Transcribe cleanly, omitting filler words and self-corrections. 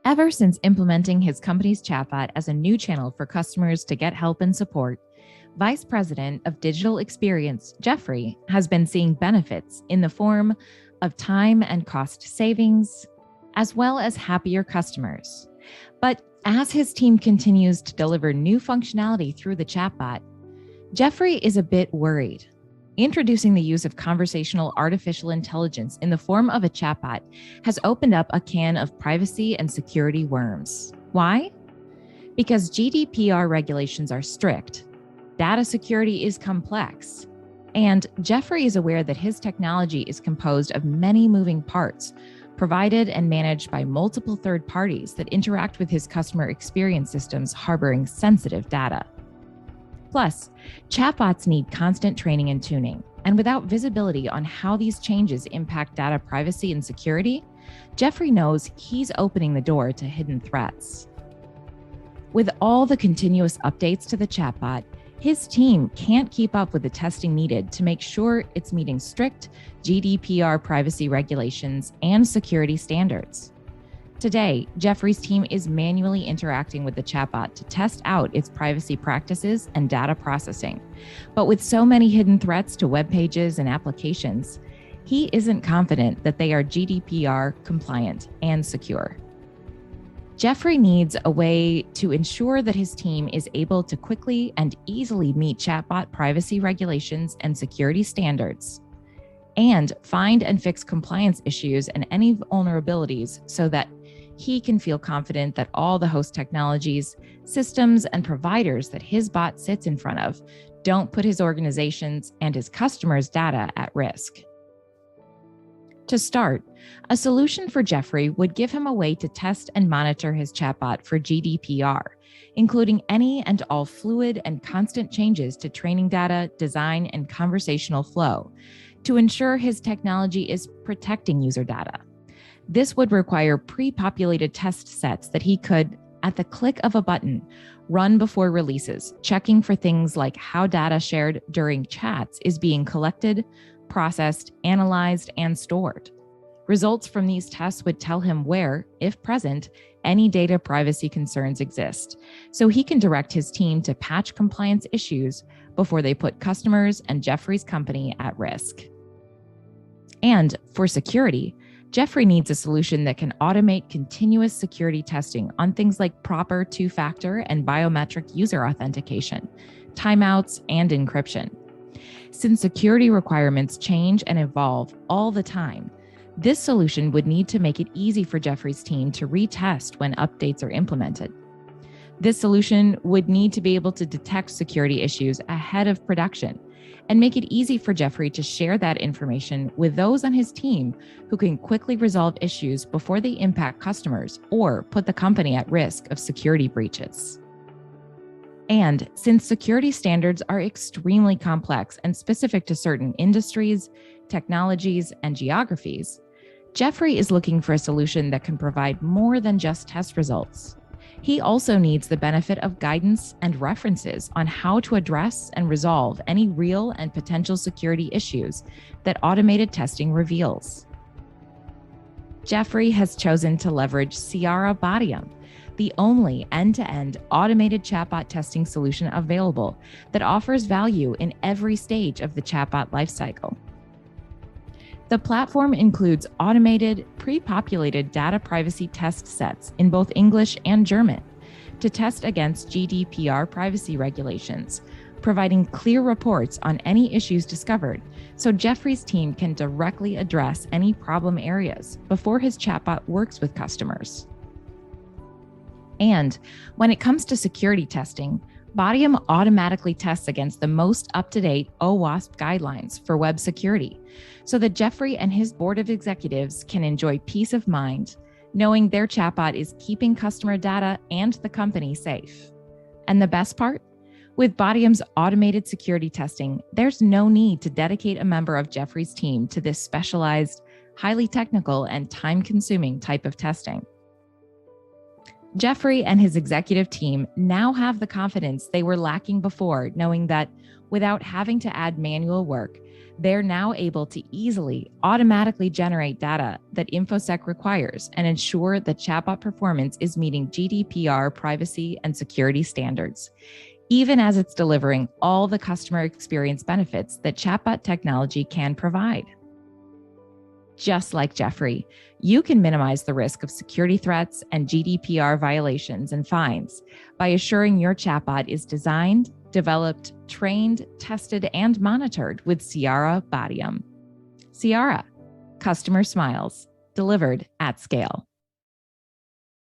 Ever since implementing his company's chatbot as a new channel for customers to get help and support, Vice President of Digital Experience, Jeffrey, has been seeing benefits in the form of time and cost savings, as well as happier customers. But as his team continues to deliver new functionality through the chatbot, Jeffrey is a bit worried. Introducing the use of conversational artificial intelligence in the form of a chatbot has opened up a can of privacy and security worms. Why? Because GDPR regulations are strict, data security is complex, and Jeffrey is aware that his technology is composed of many moving parts, provided and managed by multiple third parties that interact with his customer experience systems harboring sensitive data. Plus, chatbots need constant training and tuning, and without visibility on how these changes impact data privacy and security, Jeffrey knows he's opening the door to hidden threats. With all the continuous updates to the chatbot, his team can't keep up with the testing needed to make sure it's meeting strict GDPR privacy regulations and security standards. Today, Jeffrey's team is manually interacting with the chatbot to test out its privacy practices and data processing. But with so many hidden threats to web pages and applications, he isn't confident that they are GDPR compliant and secure. Jeffrey needs a way to ensure that his team is able to quickly and easily meet chatbot privacy regulations and security standards, and find and fix compliance issues and any vulnerabilities so that he can feel confident that all the host technologies, systems, and providers that his bot sits in front of don't put his organization's and his customers' data at risk. To start, a solution for Jeffrey would give him a way to test and monitor his chatbot for GDPR, including any and all fluid and constant changes to training data, design, and conversational flow, to ensure his technology is protecting user data. This would require pre-populated test sets that he could, at the click of a button, run before releases, checking for things like how data shared during chats is being collected, processed, analyzed, and stored. Results from these tests would tell him where, if present, any data privacy concerns exist, so he can direct his team to patch compliance issues before they put customers and Jeffrey's company at risk. And for security, Jeffrey needs a solution that can automate continuous security testing on things like proper two-factor and biometric user authentication, timeouts, and encryption. Since security requirements change and evolve all the time, this solution would need to make it easy for Jeffrey's team to retest when updates are implemented. This solution would need to be able to detect security issues ahead of production and make it easy for Jeffrey to share that information with those on his team who can quickly resolve issues before they impact customers or put the company at risk of security breaches. And since security standards are extremely complex and specific to certain industries, technologies, and geographies, Jeffrey is looking for a solution that can provide more than just test results. He also needs the benefit of guidance and references on how to address and resolve any real and potential security issues that automated testing reveals. Jeffrey has chosen to leverage Cyara Botium, the only end-to-end automated chatbot testing solution available that offers value in every stage of the chatbot lifecycle. The platform includes automated, pre-populated data privacy test sets in both English and German to test against GDPR privacy regulations, providing clear reports on any issues discovered so Jeffrey's team can directly address any problem areas before his chatbot works with customers. And when it comes to security testing, Bodium automatically tests against the most up-to-date OWASP guidelines for web security, so that Jeffrey and his board of executives can enjoy peace of mind, knowing their chatbot is keeping customer data and the company safe. And the best part? With Bodium's automated security testing, there's no need to dedicate a member of Jeffrey's team to this specialized, highly technical, and time-consuming type of testing. Jeffrey and his executive team now have the confidence they were lacking before, knowing that without having to add manual work, they're now able to easily, automatically generate data that InfoSec requires and ensure that chatbot performance is meeting GDPR privacy and security standards, even as it's delivering all the customer experience benefits that chatbot technology can provide. Just like Jeffrey, you can minimize the risk of security threats and GDPR violations and fines by assuring your chatbot is designed, developed, trained, tested, and monitored with Cyara Botium. Ciara, customer smiles, delivered at scale.